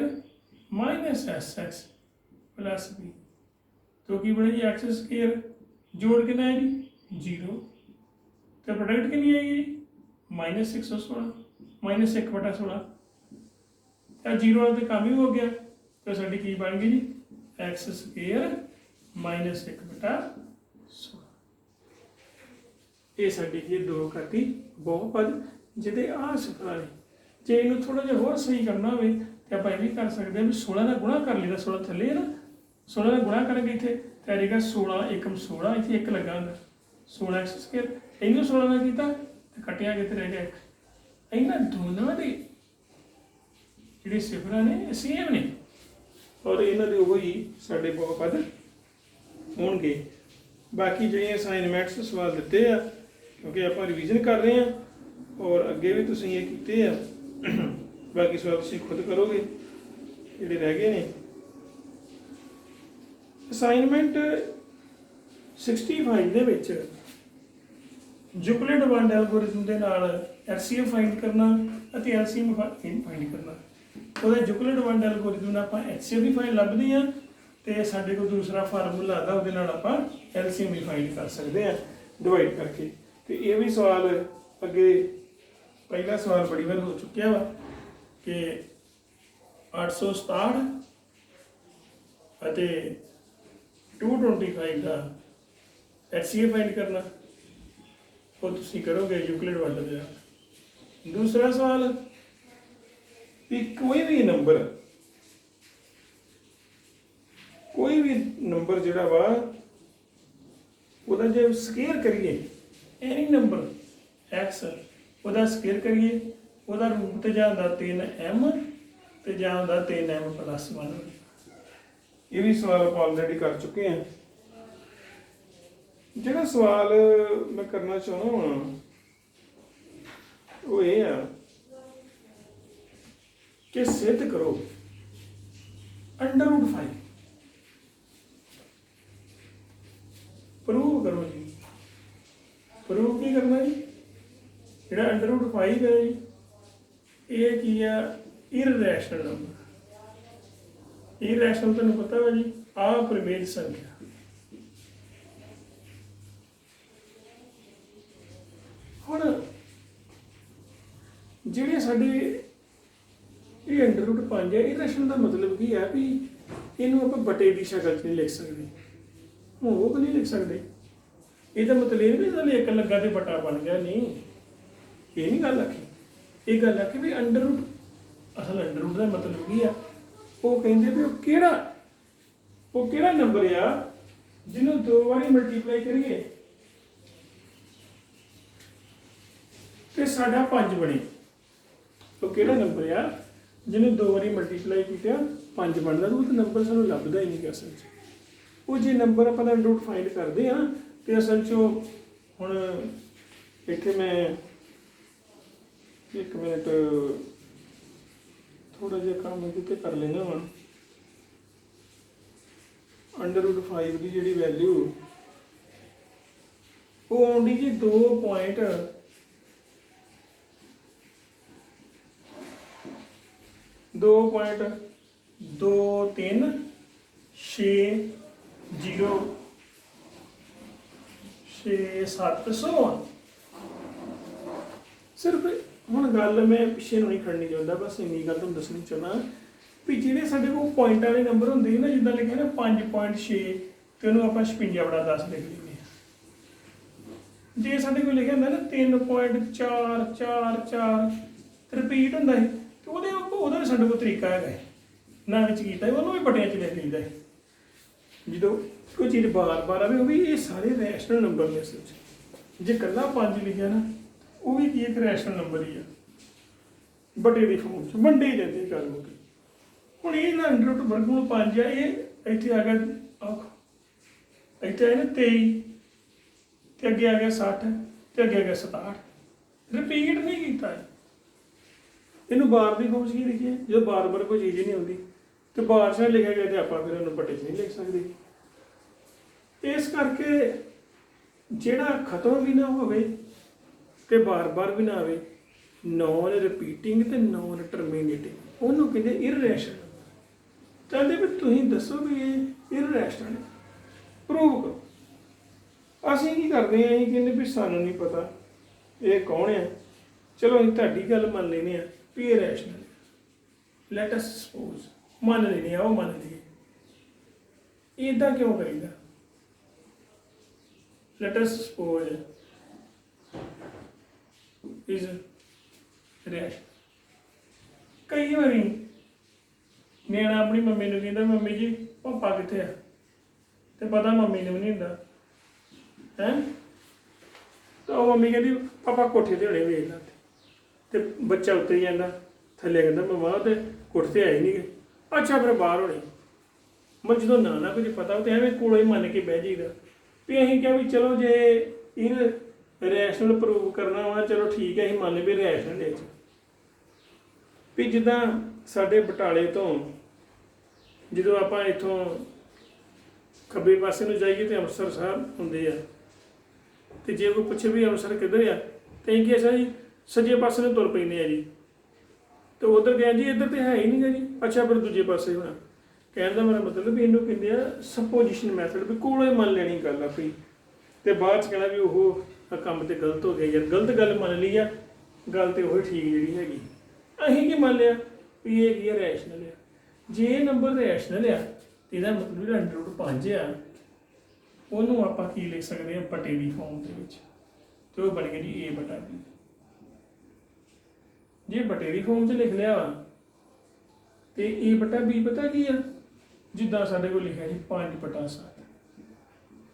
-sx + b। तो की बने जी x स्क्वायर, जोड़ कितना है जी 0, तो प्रोडक्ट कितनी आएगी -116 -1/16। तो 0 वाला तो काम ही हो गया, तो साड़ी की बन गई जी x स्क्वायर -1/16। ये साड़ी की दो घाती बहुपद जिहदे आ सिफर ने। जे इनू थोड़ा जिहा होर सही करना हो तो आप भी कर सकते हैं भी 16 का गुणा कर लिया, 16 थले है ना, 16 का गुणा करेंगे इतने तो आएगा 16 एकम 16, इतने एक लगा होंगे 16x स्क्वायर। इनू 16 का किया तो कटिया कितने रह गया 1। इन्होंने दोनों की जी सिफर ने सेम ने, और इन्होंने वही साढ़े बहुपद होंगे। बाकी जो असाइनमेंट्स सवाल दिते हैं, क्योंकि आप रिविजन कर रहे हैं और अगे भी तुम ये किए हैं, बाकी सवाल तुम खुद करोगे जोड़े रह गए हैं। असाइनमेंट 65 ਦੇ ਵਿੱਚ ਯੂਕਲਿਡ ਵਨ ਐਲਗੋਰਿਥਮ ਦੇ ਨਾਲ ਐਚਸੀਐਫ ਫਾਈਂਡ ਕਰਨਾ ਅਤੇ ਐਲਸੀਐਮ ਫਾਈਂਡ ਕਰਨਾ। ਉਹਦੇ ਯੂਕਲਿਡ ਵਨ ਐਲਗੋਰਿਥਮ ਨਾਲ ਆਪਾਂ ਐਚਸੀਐਫ ਵੀ ਫਾਈਂਡ ਲੱਭਦੇ ਹਾਂ, ਤੇ ਸਾਡੇ ਕੋਲ ਦੂਸਰਾ ਫਾਰਮੂਲਾ ਆਦਾ ਉਹਦੇ ਨਾਲ ਆਪਾਂ ਐਲਸੀਐਮ ਵੀ ਫਾਈਂਡ ਕਰ ਸਕਦੇ ਹਾਂ ਡਿਵਾਈਡ ਕਰਕੇ। ਤੇ ਇਹ ਵੀ ਸਵਾਲ ਅੱਗੇ ਪਹਿਲਾ ਸਵਾਲ ਬੜੀ ਵਾਰ ਹੋ ਚੁੱਕਿਆ ਵਾ ਕਿ 867 ਅਤੇ 225 ਦਾ HCF फाइंड करना, वो तुम करोगे यूक्लिड वन दे। दूसरा सवाल कि कोई भी नंबर जोड़ा वा जो स्केयर करिए, एनी नंबर x वह स्केयर करिए, वह रूट तो जाता 3m तो जाता 3m + 1। ये भी सवाल आप ऑलरेडी कर चुके हैं। ਜਿਹੜਾ सवाल मैं करना चाहना वा वो ये है कि सिद्ध करो √5, प्रूव करो जी। प्रूव की करना जी, ਜਿਹੜਾ √5 है जी ये की है इररैशनल नंबर। इररैशनल तुहानूं पता है जी अपरिमेय संख्या। हुण ਜਿਹੜੇ ਸਾਡੇ ਇਹ ਅੰਡਰ ਰੂਟ 5 ਹੈ, ਇਹ ਰੈਸ਼ਨਲ ਦਾ ਮਤਲਬ ਕੀ ਹੈ ਵੀ ਇਹਨੂੰ ਆਪਾਂ ਬਟੇ ਦੀ ਸ਼ਕਲ 'ਚ ਨਹੀਂ ਲਿਖ ਸਕਦੇ। ਹੁਣ ਉਹ ਨਹੀਂ ਲਿਖ ਸਕਦੇ, ਇਹਦਾ ਮਤਲਬ ਇਹ ਨਹੀਂ ਚੱਲ ਇੱਕ ਲੱਗਾ ਤੇ ਬਟਾ ਬਣ ਗਿਆ, ਨਹੀਂ, ਇਹ ਨਹੀਂ ਗੱਲ ਆਖੀ। ਇਹ ਗੱਲ ਆਖੀ ਵੀ ਅੰਡਰ ਰੂਟ, ਅਸਲ ਅੰਡਰ ਰੂਟ ਦਾ ਮਤਲਬ ਕੀ ਆ, ਉਹ ਕਹਿੰਦੇ ਵੀ ਉਹ ਕਿਹੜਾ ਨੰਬਰ ਆ ਜਿਹਨੂੰ 2 ਵਾਰੀ ਮਲਟੀਪਲਾਈ ਕਰੀਏ ਤੇ ਸਾਡਾ 5 ਬਣੇ। ਉਹ ਕਿਹੜਾ ਨੰਬਰ ਆ ਜਿਹਨੂੰ 2 ਵਾਰੀ ਮਲਟੀਪਲਾਈ ਕੀਤਾ 5 ਬਣਦਾ, ਉਹ ਤਾਂ ਨੰਬਰ ਸਾਨੂੰ ਲੱਭਦਾ ਹੀ ਨਹੀਂ ਅਸਲ 'ਚ। ਉਹ ਜੇ ਨੰਬਰ ਆਪਾਂ ਅੰਡਰ ਰੂਟ ਫਾਈਂਡ ਕਰਦੇ ਆ ਤੇ ਅਸਲ 'ਚ ਹੁਣ ਇੱਥੇ ਮੈਂ 1 ਮਿੰਟ ਥੋੜਾ ਜਿਹਾ ਕੰਮ ਕਿਤੇ ਕਰ ਲੈਣਾ ਹੁਣ। ਅੰਡਰ ਰੂਟ 5 ਦੀ ਜਿਹੜੀ ਵੈਲਿਊ ਉਹ ਆਉਂਦੀ ਜੀ 2.236067। सिर्फ ਹੁਣ ਗੱਲ ਮੈਂ ਪਿੱਛੇ ਨੂੰ ਨਹੀਂ ਖੜਨੀ ਚਾਹੁੰਦਾ, ਬਸ ਇੰਨੀ ਗੱਲ ਤੁਹਾਨੂੰ ਦੱਸਣੀ ਚਾਹੁੰਦਾ ਵੀ ਜਿਹੜੇ ਸਾਡੇ ਕੋਲ ਪੁਆਇੰਟ ਵਾਲੇ ਨੰਬਰ ਹੁੰਦੇ ਨਾ, ਜਿੱਦਾਂ ਲਿਖਿਆ ਨਾ 5.6 ਤੇ ਉਹਨੂੰ ਆਪਾਂ 56/10 ਲਿਖ ਲੈਂਦੇ ਹਾਂ। ਜੇ ਸਾਡੇ ਕੋਲ ਲਿਖਿਆ ਹੁੰਦਾ ਨਾ 3.444 ਰਿਪੀਟ ਹੁੰਦਾ ਹੈ ਤੇ ਉਹਦਾ ਵੀ ਸਾਡੇ ਕੋਲ ਤਰੀਕਾ ਹੈਗਾ ਹੈ, ਨਾ ਵਿੱਚ ਕੀਤਾ ਉਹਨੂੰ ਵੀ ਬਟਿਆਂ 'ਚ ਲਿਖ ਲਈਦਾ ਹੈ। ਜਦੋਂ ਕੋਈ ਚੀਜ਼ ਬਾਰ-ਬਾਰ ਆਵੇ, ਉਹ ਵੀ ਇਹ ਸਾਰੇ ਰੈਸ਼ਨਲ ਨੰਬਰ ਨੇ ਅਸਲ 'ਚ। ਜੇ ਇਕੱਲਾ 5 ਲਿਖਿਆ ਨਾ, ਉਹ ਵੀ ਕੀ ਇੱਕ ਰੈਸ਼ਨਲ ਨੰਬਰ ਹੀ ਆ, ਬਟੇ ਦੀ ਫਾਰਮ 'ਚ ਵੰਡੇ ਹੀ ਜਾਂਦੇ ਗੱਲ ਮੁੱਕ। ਹੁਣ ਇਹ ਨਾ ਅੰਡਰ ਰੂਟ ਵਰਗਮੂਲ 5 ਆ, ਇਹ ਇੱਥੇ ਆ ਗਿਆ, ਇੱਥੇ ਆਇਆ ਨਾ 23 ਤੇ ਅੱਗੇ ਆ ਗਿਆ 60 ਤੇ ਅੱਗੇ ਆ ਗਿਆ 67। ਰਿਪੀਟ ਨਹੀਂ ਕੀਤਾ, ਇਹਨੂੰ ਬਾਰ ਦੀ ਫਾਰਮ 'ਚ ਕੀ ਲਿਖਿਆ? ਜਦੋਂ ਬਾਰ-ਬਾਰ ਕੋਈ ਚੀਜ਼ ਨਹੀਂ ਆਉਂਦੀ ਤੇ ਬਾਰ 'ਚ ਲਿਖਿਆ ਗਿਆ ਤੇ ਆਪਾਂ ਫਿਰ ਉਹਨੂੰ ਬਟੇ 'ਚ ਨਹੀਂ ਲਿਖ ਸਕਦੇ। ਇਸ ਕਰਕੇ ਜਿਹੜਾ ਖਤਮ ਵੀ ਨਾ ਹੋਵੇ ਤੇ ਬਾਰ-ਬਾਰ ਵੀ ਨਾ ਆਵੇ, ਨੌਨ ਰਿਪੀਟਿੰਗ ਤੇ ਨੌਨ ਟਰਮੀਨੇਟਿੰਗ, ਉਹਨੂੰ ਕਹਿੰਦੇ ਇਰਰੈਸ਼ਨਲ। ਕਹਿੰਦੇ ਵੀ ਤੁਸੀਂ ਦੱਸੋ ਵੀ ਇਹ ਇਰਰੈਸ਼ਨਲ ਹੈ, ਪ੍ਰੂਵ ਕਰੋ। ਅਸੀਂ ਕੀ ਕਰਦੇ ਹਾਂ, ਅਸੀਂ ਕਹਿੰਦੇ ਵੀ ਸਾਨੂੰ ਨਹੀਂ ਪਤਾ ਇਹ ਕੌਣ ਹੈ, ਚਲੋ ਅਸੀਂ ਤੁਹਾਡੀ ਗੱਲ ਮੰਨ ਲੈਂਦੇ ਹਾਂ ਵੀ ਇਹ ਰੈਸ਼ਨਲ ਹੈ। ਲੈਟ ਅਸ ਸਪੋਜ਼ ਮੰਨ ਲੈਂਦੇ ਆ, ਉਹ ਮੰਨ ਲਈਏ। ਇੱਦਾਂ ਕਿਉਂ ਕਰੀਦਾ? Let us suppose is rash। ਕਈ ਵਾਰੀ ਨਿਆਣਾ ਆਪਣੀ ਮੰਮੀ ਨੂੰ ਕਹਿੰਦਾ, ਮੰਮੀ ਜੀ ਪਾਪਾ ਕਿੱਥੇ ਆ, ਤੇ ਪਤਾ ਮੰਮੀ ਨੂੰ ਵੀ ਨਹੀਂ ਹੁੰਦਾ ਹੈ। ਤਾਂ ਉਹ ਮੰਮੀ ਕਹਿੰਦੀ ਪਾਪਾ ਕੋਠੇ ਤੇ ਹੋਣੇ, ਵੇਖ ਲਾ। ਤੇ ਬੱਚਾ ਉੱਤੇ ਜਾਂਦਾ, ਥੱਲੇ ਕਹਿੰਦਾ ਮੰਮਾ ਤੇ ਕੋਠੇ ਤੇ ਆਏ ਨਹੀਂ ਗਏ। ਅੱਛਾ ਫਿਰ ਬਾਹਰ ਹੋਣੇ। ਮੈਂ ਜਦੋਂ ਨਾ ਕੁਝ ਪਤਾ ਤੇ ਐਵੇਂ ਕੋਲੋਂ ਹੀ ਮੰਨ ਕੇ ਬਹਿ ਜਾਈਦਾ ਵੀ ਅਸੀਂ ਕਿਹਾ ਵੀ ਚਲੋ ਜੇ ਇਹ ਰੈਸ਼ਨਲ ਪ੍ਰੂਵ ਕਰਨਾ ਵਾ, ਚਲੋ ਠੀਕ ਹੈ, ਅਸੀਂ ਮੰਨ ਲਏ ਵੀ ਰੈਸ਼ਨਲ ਹੈ। ਵੀ ਜਿੱਦਾਂ ਸਾਡੇ ਬਟਾਲੇ ਤੋਂ ਜਦੋਂ ਆਪਾਂ ਇੱਥੋਂ ਖੱਬੇ ਪਾਸੇ ਨੂੰ ਜਾਈਏ ਤੇ ਅੰਮ੍ਰਿਤਸਰ ਸਾਹਿਬ ਹੁੰਦੇ ਆ, ਤੇ ਜੇ ਕੋਈ ਪੁੱਛੇ ਵੀ ਅੰਮ੍ਰਿਤਸਰ ਕਿੱਧਰ ਆ, ਤੇ ਅਸੀਂ ਕਿਹਾ ਜੀ ਸੱਜੇ ਪਾਸੇ ਨੂੰ ਤੁਰ ਪੈਂਦੇ ਆ ਜੀ, ਤੇ ਉੱਧਰ ਗਿਆ ਜੀ ਇੱਧਰ ਤੇ ਹੈ ਹੀ ਨਹੀਂ ਗਾ ਜੀ। ਅੱਛਾ ਫਿਰ ਦੂਜੇ ਪਾਸੇ ਹੋਣਾ। ਕਹਿਣ ਦਾ ਮੇਰਾ ਮਤਲਬ ਵੀ ਇਹਨੂੰ ਕਹਿੰਦੇ ਆ ਸਪੋਜੀਸ਼ਨ ਮੈਥਡ, ਵੀ ਕੋਲੋਂ ਹੀ ਮੰਨ ਲੈਣੀ ਗੱਲ ਆਪਣੀ, ਤੇ ਬਾਅਦ 'ਚ ਕਹਿਣਾ ਵੀ ਉਹ ਕੰਮ ਤੇ ਗਲਤ ਹੋ ਗਿਆ ਯਾਰ, ਗਲਤ ਗੱਲ ਮੰਨ ਲਈ ਆ, ਗੱਲ ਤੇ ਉਹ ਠੀਕ ਜਿਹੜੀ ਹੈਗੀ। ਅਸੀਂ ਕੀ ਮੰਨ ਲਿਆ ਵੀ ਇਹ ਕੀ ਹੈ, ਰੈਸ਼ਨਲ ਆ। ਜੇ ਇਹ ਨੰਬਰ ਰੈਸ਼ਨਲ ਆ ਤੇ ਇਹਦਾ ਮਤਲਬ ਜਿਹੜਾ ਅੰਡਰ ਰੂਟ 5 ਆ, ਉਹਨੂੰ ਆਪਾਂ ਕੀ ਲਿਖ ਸਕਦੇ ਹਾਂ, ਬਟੇ ਦੀ ਫਾਰਮ ਦੇ ਵਿੱਚ, ਤੇ ਉਹ ਬਣ ਗਿਆ ਜੀ a/b। ਜੇ ਬਟੇ ਦੀ ਫਾਰਮ 'ਚ ਲਿਖ ਲਿਆ ਤੇ a/b ਪਤਾ ਕੀ ਆ, ਜਿੱਦਾਂ ਸਾਡੇ ਕੋਲ ਲਿਖਿਆ ਜੀ 5/7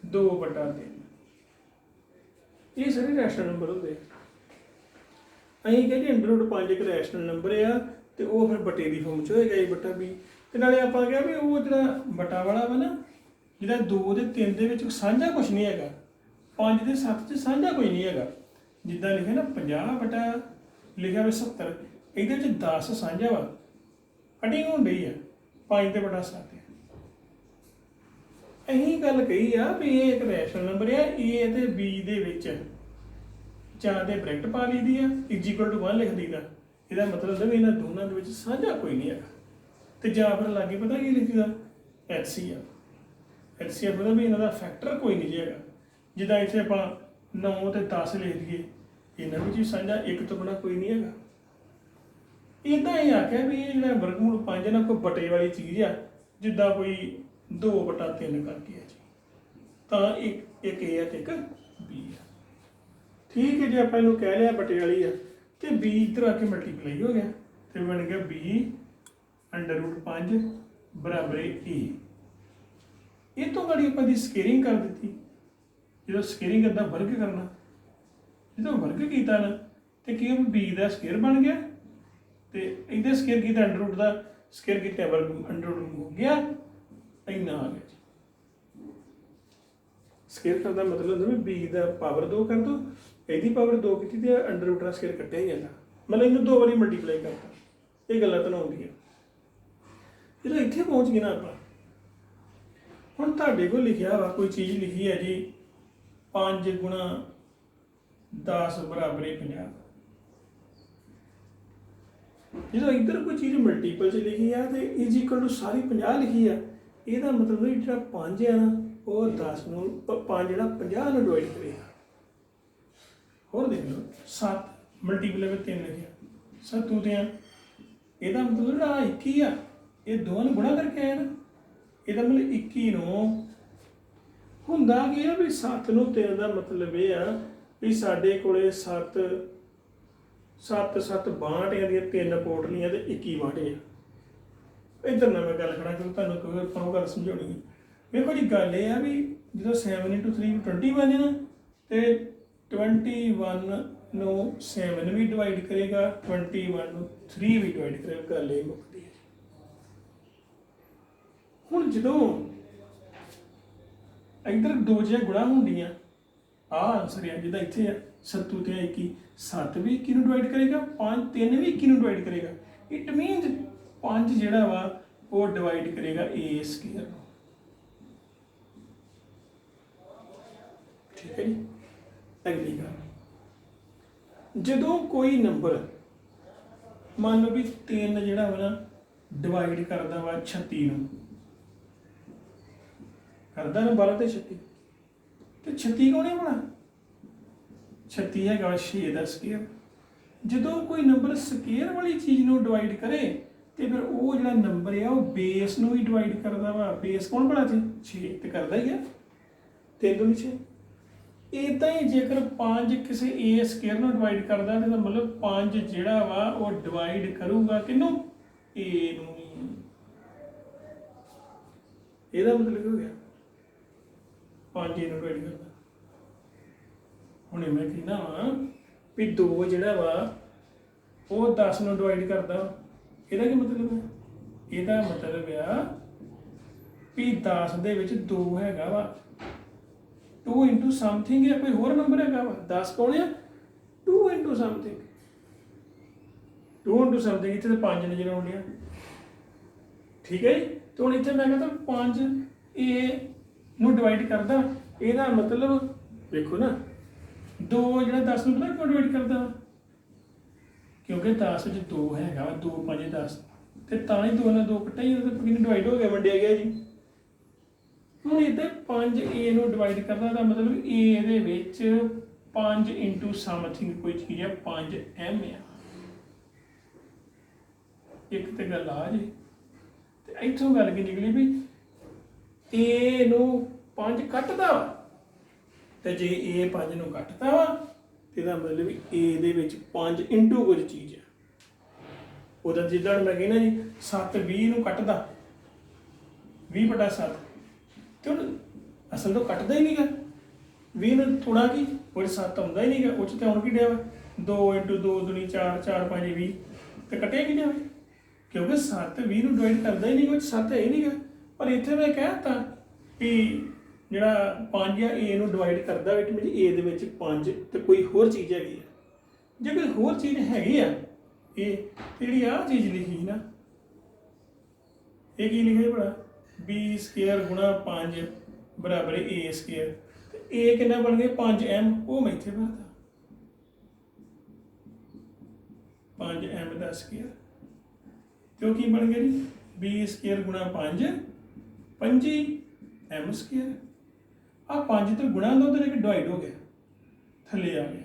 2/3। ਇਹ ਸਾਰੇ ਰੈਸ਼ਨਲ ਨੰਬਰ ਹੁੰਦੇ। ਅਸੀਂ ਕਹਿੰਦੇ ਅੰਡਰ ਰੂਟ 5 ਇੱਕ ਰੈਸ਼ਨਲ ਨੰਬਰ ਆ, ਤੇ ਉਹ ਫਿਰ ਬਟੇ ਦੀ ਫਾਰਮ 'ਚ ਹੋਏਗਾ a/b। ਤੇ ਨਾਲੇ ਆਪਾਂ ਕਿਹਾ ਵੀ ਉਹ ਜਿਹੜਾ ਬਟਾ ਵਾਲਾ ਵਾ ਨਾ, ਜਿਹੜਾ 2 ਤੇ 3 ਦੇ ਵਿੱਚ ਸਾਂਝਾ ਕੁਛ ਨਹੀਂ ਹੈਗਾ, 5 ਤੇ 7 'ਚ ਸਾਂਝਾ ਕੋਈ ਨਹੀਂ ਹੈਗਾ। ਜਿੱਦਾਂ ਲਿਖਿਆ ਨਾ 50 ਲਿਖਿਆ ਵੀ 70, ਇਹਦੇ ਵਿੱਚ 10 ਸਾਂਝਾ ਵਾ, ਕਟਿੰਗ ਹੋਣ ਡਈ ਆ 5 ਤੇ ਬਟਾ 7। ਅਸੀਂ ਗੱਲ ਕਹੀ ਆ ਵੀ ਇਹ ਇੱਕ ਰੈਸ਼ਨਲ ਨੰਬਰ ਆ, a ਤੇ b ਦੇ ਵਿੱਚ ਜਾਂ ਤੇ ਬ੍ਰੈਕਟ ਪਾ ਲਈਦੀ ਆ, = 1 ਲਿਖ ਦਈਦਾ। ਇਹਦਾ ਮਤਲਬ ਹੈ ਵੀ ਇਹਨਾਂ ਦੋਨਾਂ ਦੇ ਵਿੱਚ ਸਾਂਝਾ ਕੋਈ ਨਹੀਂ ਹੈਗਾ। ਤੇ ਜਾਂ ਫਿਰ ਲਾਗੇ ਪਤਾ ਕੀ ਲਿਖੀਦਾ, HCF। HCF ਦਾ ਵੀ ਇਹਨਾਂ ਦਾ ਫੈਕਟਰ ਕੋਈ ਨਹੀਂ ਜੀ ਹੈਗਾ। ਜਿੱਦਾਂ ਇੱਥੇ ਆਪਾਂ 9 ਤੇ 10 ਲਿਖ ਦਈਏ, ਇਹਨਾਂ ਵਿੱਚ ਵੀ ਸਾਂਝਾ ਇੱਕ ਤੋਂ ਬਿਨਾਂ ਕੋਈ ਨਹੀਂ ਹੈਗਾ। ਇੱਦਾਂ ਹੀ ਆਖਿਆ ਵੀ ਇਹ ਜਿਹੜਾ ਵਰਗਮੂਲ 5 ਨਾ ਕੋਈ ਬਟੇ ਵਾਲੀ ਚੀਜ਼ ਆ, ਜਿੱਦਾਂ ਕੋਈ 2/3 ਕਰਕੇ ਆ ਜੀ, ਤਾਂ ਇੱਕ A ਆ ਤੇ ਇੱਕ B ਆ। ਠੀਕ ਹੈ ਜੀ, ਆਪਾਂ ਇਹਨੂੰ ਕਹਿ ਲਿਆ ਬਟੇ ਵਾਲੀ ਆ, ਤੇ B ਇੱਧਰ ਆ ਕੇ ਮਲਟੀਪਲਾਈ ਹੋ ਗਿਆ ਤੇ ਬਣ ਗਿਆ B √5 ਬਰਾਬਰ A। ਇਹ ਤੋਂ ਗਾੜੀ ਆਪਾਂ ਦੀ ਸਕੇਅਰਿੰਗ ਕਰ ਦਿੱਤੀ। ਜਦੋਂ ਸਕੇਅਰਿੰਗ ਕਰਦਾ ਵਰਗ ਕਰਨਾ, ਜਦੋਂ ਵਰਗ ਕੀਤਾ ਨਾ ਤੇ ਕੀ B ਦਾ ਸਕੇਅਰ ਬਣ ਗਿਆ, ਤੇ ਇਹਦੇ ਸਕੇਅਰ ਕੀਤਾ √ ਦਾ ਸਕੇਅਰ ਕੀਤਾ ਵਰਗ √ ਹੋ ਗਿਆ, ਇੰਨਾ ਆ ਗਿਆ ਜੀ। ਸਕੇਅਰ ਕਰਨ ਦਾ ਮਤਲਬ ਹੁੰਦਾ ਵੀ B ਦਾ ਪਾਵਰ 2 ਕਰ ਦੋ, ਇਹਦੀ ਪਾਵਰ 2 ਕੀਤੀ ਤੇ √ ਦਾ ਸਕੇਅਰ ਕੱਟਿਆ ਹੀ ਜਾਂਦਾ, ਮਤਲਬ ਇਹਨੂੰ 2 ਵਾਰੀ ਮਲਟੀਪਲਾਈ ਕਰਤਾ। ਇਹ ਗੱਲਾਂ ਤਾਂ ਆਉਂਦੀਆਂ। ਜਦੋਂ ਇੱਥੇ ਪਹੁੰਚ ਗਏ ਨਾ ਆਪਾਂ, ਹੁਣ ਤੁਹਾਡੇ ਕੋਲ ਲਿਖਿਆ ਵਾ ਕੋਈ ਚੀਜ਼ ਲਿਖੀ ਹੈ ਜੀ 5 × 10 ਬਰਾਬਰ 50। ਜਦੋਂ ਇੱਧਰ ਕੋਈ ਚੀਜ਼ ਮਲਟੀਪਲ 'ਚ ਲਿਖੀ ਆ ਤੇ = ਸਾਰੀ 50 ਲਿਖੀ ਆ, ਇਹਦਾ ਮਤਲਬ ਜਿਹੜਾ 5 ਆ ਨਾ ਉਹ 10 ਨੂੰ 5 ਜਿਹੜਾ 50 ਨੂੰ ਡਿਵਾਈਡ ਕਰੇਗਾ। ਹੋਰ ਦੇਖ ਲਓ 7 ਮਲਟੀਪਲ ਵਿੱਚ 3 ਲਿਖਿਆ, 7 ਦੂਤਿਆਂ, ਇਹਦਾ ਮਤਲਬ ਜਿਹੜਾ 21 ਆ, ਇਹ ਦੋਵਾਂ ਨੂੰ ਗੁਣਾ ਕਰਕੇ ਆਇਆ ਨਾ, ਇਹਦਾ ਮਤਲਬ 21 ਨੂੰ ਹੁੰਦਾ ਕੀ ਆ ਵੀ 7 ਨੂੰ 3 ਦਾ ਮਤਲਬ ਇਹ ਆ ਵੀ ਸਾਡੇ ਕੋਲੇ 7 62 ਦੀਆਂ 3 ਪੋਟਲੀਆਂ ਤੇ 21 ਬਾਂਟੇ ਆ। ਇੱਧਰ ਨਾ ਮੈਂ ਗੱਲ ਕਰਾਂ ਕਿਉਂਕਿ ਤੁਹਾਨੂੰ ਕੋਈ ਆਪਾਂ ਨੂੰ ਗੱਲ ਸਮਝਾਉਣੀ ਹੈ। ਵੇਖੋ ਜੀ, ਗੱਲ ਇਹ ਆ ਵੀ ਜਦੋਂ 7 × 3 20 ਬਣ ਜਾਣਾ ਤੇ 21 ਨੂੰ 7 ਵੀ ਡਿਵਾਈਡ ਕਰੇਗਾ, 21 ਨੂੰ 3 ਵੀ ਡਿਵਾਈਡ ਕਰੇਗਾ। ਗੱਲ ਇਹ ਮੁੱਕਦੀ ਹੈ। ਹੁਣ ਜਦੋਂ ਇੱਧਰ 2 ਚੀਜ਼ਾਂ ਗੁਣਾ ਹੁੰਦੀਆਂ, ਆਹ ਆਨਸਰ ਆ ਜਿੱਦਾਂ ਇੱਥੇ ਆ 7 ਤੇ 21, 7 ਵੀ 21 ਨੂੰ ਡਿਵਾਈਡ ਕਰੇਗਾ, 3 ਵੀ 21 ਨੂੰ ਡਿਵਾਈਡ ਕਰੇਗਾ। ਇਟ ਮੀਨਸ 5 ਜਿਹੜਾ ਵਾ ਉਹ ਡਿਵਾਈਡ ਕਰੇਗਾ A ਸਕੁਅਰ ਨੂੰ। ਠੀਕ ਹੈ ਜੀ। ਅਗਲੀ ਗੱਲ, ਜਦੋਂ ਕੋਈ ਨੰਬਰ ਮੰਨ ਲਓ ਵੀ 3 ਜਿਹੜਾ ਵਾ ਨਾ ਡਿਵਾਈਡ ਕਰਦਾ ਵਾ 36 ਨੂੰ, ਕਰਦਾ ਨਾ 12 ਤੇ 36, ਤੇ 36 ਕੌਣ ਬਣਾ? 36 ਹੈਗਾ 6 ਦਾ ਸਕੇਅਰ। ਜਦੋਂ ਕੋਈ ਨੰਬਰ ਸਕੇਅਰ ਵਾਲੀ ਚੀਜ਼ ਨੂੰ ਡਿਵਾਈਡ ਕਰੇ ਤੇ ਫਿਰ ਉਹ ਜਿਹੜਾ ਨੰਬਰ ਆ ਉਹ ਬੇਸ ਨੂੰ ਹੀ ਡਿਵਾਈਡ ਕਰਦਾ ਵਾ। ਬੇਸ ਕੌਣ ਬਣਾ ਤੇ 6 ਤੇ ਕਰਦਾ ਹੀ ਆ, 3 ਦੂਣੀ 6। ਇਦਾਂ ਹੀ ਜੇਕਰ 5 ਕਿਸੇ A ਸਕੇਅਰ ਨੂੰ ਡਿਵਾਈਡ ਕਰਦਾ ਤੇ ਮਤਲਬ 5 ਜਿਹੜਾ ਵਾ ਉਹ ਡਿਵਾਈਡ ਕਰੂਗਾ ਕਿਹਨੂੰ? A ਨੂੰ ਹੀ। ਇਹਦਾ ਮਤਲਬ ਕੀ ਹੋ ਗਿਆ? 5 A ਨੂੰ ਡਿਵਾਈਡ ਕਰਦਾ। ਹੁਣ ਮੈਂ ਕਹਿੰਦਾ ਵਾ ਵੀ 2 ਜਿਹੜਾ ਵਾ ਉਹ 10 ਨੂੰ ਡਿਵਾਈਡ ਕਰਦਾ। ਇਹਦਾ ਕੀ ਮਤਲਬ ਹੈ? ਇਹਦਾ ਮਤਲਬ ਆ ਵੀ 10 ਦੇ ਵਿੱਚ 2 ਹੈਗਾ ਵਾ, 2 into something ਹੈ, ਕੋਈ ਹੋਰ ਨੰਬਰ ਹੈਗਾ ਵਾ। 10 ਕੌਣ ਆ? 2 into something, 2 into something। ਇੱਥੇ ਤਾਂ 5 ਨਜ਼ਰ ਆਉਣ ਡਿਆ। ਠੀਕ ਹੈ ਜੀ। ਤੇ ਹੁਣ ਇੱਥੇ ਮੈਂ ਕਹਿੰਦਾ 5 A ਨੂੰ ਡਿਵਾਈਡ ਕਰਦਾ, ਇਹਦਾ ਮਤਲਬ ਵੇਖੋ ਨਾ 2 ਜਿਹੜਾ 10 ਨੂੰ ਪਤਾ ਕਿਉਂ ਡਿਵਾਈਡ ਕਰਦਾ? ਕਿਉਂਕਿ 10 ਵਿੱਚ 2 ਹੈਗਾ ਵਾ, 2 5 10, ਤੇ ਤਾਂ ਹੀ 2 ਨਾਲ 2 ਕੱਟਿਆ ਹੀ, ਉਹਦਾ ਕਿੰਨੇ ਡਿਵਾਈਡ ਹੋ ਗਿਆ, ਵੰਡਿਆ ਗਿਆ ਜੀ। ਹੁਣ ਇੱਥੇ 5 A ਨੂੰ ਡਿਵਾਈਡ ਕਰਦਾ ਦਾ ਮਤਲਬ A ਦੇ ਵਿੱਚ 5 into something ਕੋਈ ਚੀਜ਼ ਆ, 5 M ਆ। ਇੱਕ ਤੇ ਗੱਲ ਆ ਜੀ, ਤੇ ਇੱਥੋਂ ਗੱਲ ਕੀ ਨਿਕਲੀ ਵੀ A ਨੂੰ 5 ਕੱਟਦਾ ਵਾ, ਤੇ ਜੇ A 5 ਨੂੰ ਕੱਟਦਾ ਵਾ ਤੇ ਇਹਦਾ ਮਤਲਬ ਵੀ A ਦੇ ਵਿੱਚ 5 into ਕੁਝ ਚੀਜ਼ ਆ। ਉਹਦਾ ਜਿੱਦਾਂ ਮੈਂ ਕਹਿੰਦਾ ਜੀ 7 20 ਨੂੰ ਕੱਟਦਾ, 20/7, ਤੇ ਹੁਣ ਅਸਲ ਤੋਂ ਕੱਟਦਾ ਹੀ ਨਹੀਂਗਾ। 20 ਨੂੰ ਥੋੜਾ ਕੀ ਉਹ 7 ਆਉਂਦਾ ਹੀ ਨਹੀਂਗਾ, ਉਹ 'ਚ ਤੇ ਹੁਣ ਕੀ ਡਿਆ ਵਾ 2 into 2 ਦੂਣੀ 4, 4 5 20, ਤੇ ਕੱਟਿਆ ਕੀ ਜਾਵੇ ਕਿਉਂਕਿ 7 20 ਨੂੰ ਡਿਵਾਈਡ ਕਰਦਾ ਹੀ ਨਹੀਂ, ਉਹ 'ਚ 7 ਹੈ ਹੀ ਨਹੀਂਗਾ। ਪਰ ਇੱਥੇ ਮੈਂ ਕਹਿਤਾ ਵੀ ਜਿਹੜਾ 5 ਆ A ਨੂੰ ਡਿਵਾਈਡ ਕਰਦਾ, ਵਿੱਚ ਮੇਰੀ A ਦੇ ਵਿੱਚ 5 ਤੇ ਕੋਈ ਹੋਰ ਚੀਜ਼ ਹੈਗੀ ਆ। ਜੇ ਕੋਈ ਹੋਰ ਚੀਜ਼ ਹੈਗੀ ਆ ਇਹ ਜਿਹੜੀ ਆਹ ਚੀਜ਼ ਲਿਖੀ ਨਾ, ਇਹ ਕੀ ਲਿਖਿਆ ਭਲਾ? B ਸਕੁਅਰ ਗੁਣਾ 5 ਬਰਾਬਰ A ਸਕੁਅਰ, ਤੇ A ਕਿੰਨਾ ਬਣ ਗਿਆ 5M, ਉਹ ਮੈਂ ਇੱਥੇ ਭਰਤਾ 5M ਦਾ ਸਕੁਅਰ, ਤੇ ਉਹ ਕੀ ਬਣ ਗਿਆ ਜੀ? B ਸਕੁਅਰ ਗੁਣਾ 5 25 m ਸਕੁਅਰ। ਆ 5 ਤੋਂ ਗੁਣਾ ਹੁੰਦਾ ਉਧਰ ਇੱਕ ਡਿਵਾਈਡ ਹੋ ਗਿਆ, ਥੱਲੇ ਆ ਗਿਆ।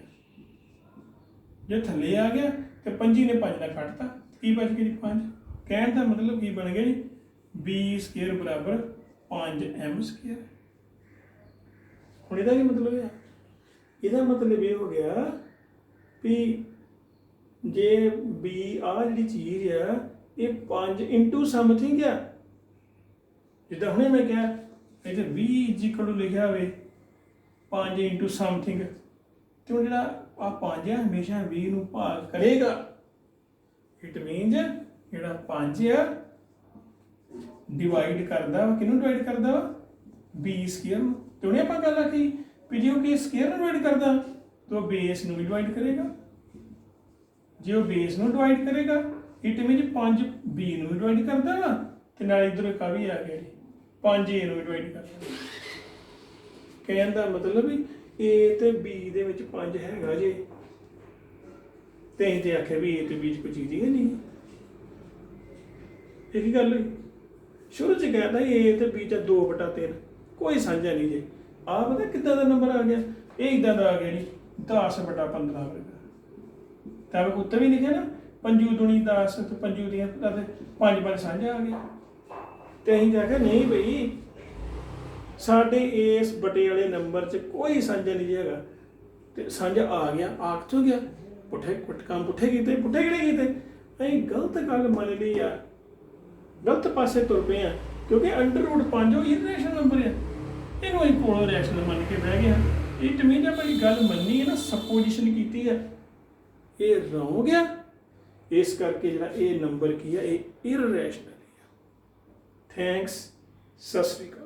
ਜੇ ਥੱਲੇ ਆ ਗਿਆ ਤੇ 5 ਨੇ 5 ਨਾਲ ਕੱਟਤਾ, ਕੀ ਬਚ ਗਿਆ ਜੀ 5। ਕਹਿਣ ਦਾ ਮਤਲਬ ਕੀ ਬਣ ਗਿਆ ਜੀ, b ਸਕੁਅਰ ਬਰਾਬਰ 5m ਸਕੁਅਰ। ਹੁਣ ਇਹਦਾ ਕੀ ਮਤਲਬ ਹੈ, ਇਹਦਾ ਮਤਲਬ ਇਹ ਹੋ ਗਿਆ ਵੀ ਜੇ b ਆ ਜਿਹੜੀ ਚੀਜ਼ ਆ ਇਹ 5 ਇੰਟੂ ਸਮਥਿੰਗ ਆ। ਜਿੱਦਾਂ ਹੁਣੇ ਮੈਂ ਕਿਹਾ ਇੱਥੇ 20 ਲਿਖਿਆ ਹੋਵੇ 5 ਇੰਟੂ ਸਮਥਿੰਗ, ਤੇ ਹੁਣ ਜਿਹੜਾ ਆ 5 ਆ ਹਮੇਸ਼ਾ 20 ਨੂੰ ਭਾਗ ਕਰੇਗਾ। ਇਟ ਮੀਨਸ ਜਿਹੜਾ 5 ਆ ਡਿਵਾਈਡ ਕਰਦਾ ਵਾ, ਕਿਹਨੂੰ ਡਿਵਾਈਡ ਕਰਦਾ ਵਾ, b ਸਕੁਅਰ ਨੂੰ। ਤੇ ਉਹਨੇ ਆਪਾਂ ਗੱਲ ਆਖੀ ਵੀ ਜੇ ਉਹ ਕੀ ਸਕੁਅਰ ਨੂੰ ਡਿਵਾਈਡ ਕਰਦਾ ਤਾਂ ਉਹ ਬੇਸ ਨੂੰ ਵੀ ਡਿਵਾਈਡ ਕਰੇਗਾ। ਜੇ ਉਹ ਬੇਸ ਨੂੰ ਡਿਵਾਈਡ ਕਰੇਗਾ ਇਟ ਮੀਨਸ 5 b ਨੂੰ ਵੀ ਡਿਵਾਈਡ ਕਰਦਾ ਵਾ, ਤੇ ਨਾਲ ਇਧਰ ਇੱਕ ਵੀ ਆ ਗਿਆ ਜੀ 5 a ਨੂੰ ਵੀ ਡਿਵਾਈਡ ਕਰਦਾ। ਕਹਿਣ ਦਾ ਮਤਲਬ ਵੀ a ਤੇ b ਦੇ ਵਿੱਚ 5 ਹੈਗਾ ਜੇ, ਤੇ ਅਸੀਂ ਤੇ ਆਖਿਆ ਵੀ a ਤੇ b 'ਚ ਕੋਈ ਚੀਜ਼ ਹੀ ਨਹੀਂ। ਇਹ ਕੀ ਗੱਲ ਹੋਈ, ਸ਼ੁਰੂ 'ਚ ਕਹਿੰਦਾ a ਤੇ b 'ਚ 2/3 ਕੋਈ ਸਾਂਝਾ ਨਹੀਂ ਜੇ। ਆ ਪਤਾ ਕਿੱਦਾਂ ਦਾ ਨੰਬਰ ਆ ਗਿਆ, ਇਹ ਇਦਾਂ ਦਾ ਆ ਗਿਆ ਜੀ 10/15 ਵਰਗਾ। ਤਾਂ ਉੱਤੇ ਵੀ ਲਿਖਿਆ ਨਾ 5 ਦੂਣੀ 10 ਤੇ 5 ਦੀਆਂ 5 ਸਾਂਝਾ ਆ ਗਿਆ। ਤੇ ਅਸੀਂ ਕਿਹਾ ਨਹੀਂ ਬਈ ਸਾਡੇ ਇਸ ਬਟੇ ਵਾਲੇ ਨੰਬਰ 'ਚ ਕੋਈ ਸਾਂਝਾ ਨਹੀਂ ਹੈਗਾ, ਤੇ ਸਾਂਝਾ ਆ ਗਿਆ। ਆ ਕਿੱਥੋਂ ਗਿਆ, ਪੁੱਠੇ ਕੰਮ ਪੁੱਠੇ ਕੀਤੇ, ਪੁੱਠੇ ਕਿਹੜੇ ਕੀਤੇ, ਅਸੀਂ ਗਲਤ ਗੱਲ ਮੰਨ ਲਈ ਆ, ਗਲਤ ਪਾਸੇ ਤੁਰ ਪਏ ਆ। ਕਿਉਂਕਿ √5 ਉਹ ਇਰੈਸ਼ਨਲ ਨੰਬਰ ਆ, ਇਹਨੂੰ ਅਸੀਂ ਕੋਲੋਂ ਰੈਸ਼ਨਲ ਮੰਨ ਕੇ ਬਹਿ ਗਿਆ। ਇਹ ਮੀਨਸ ਆਪਾਂ ਇਹ ਗੱਲ ਮੰਨੀ ਹੈ ਨਾ, ਸਪੋਜੀਸ਼ਨ ਕੀਤੀ ਹੈ, ਇਹ ਰੋਂਗ ਆ। ਇਸ ਕਰਕੇ ਜਿਹੜਾ ਇਹ ਨੰਬਰ ਕੀ ਆ, ਇਹ ਇਰੈਸ਼ਨਲ ਹੈ। ਥੈਂਕਸ, ਸਤਿ ਸ਼੍ਰੀ ਅਕਾਲ।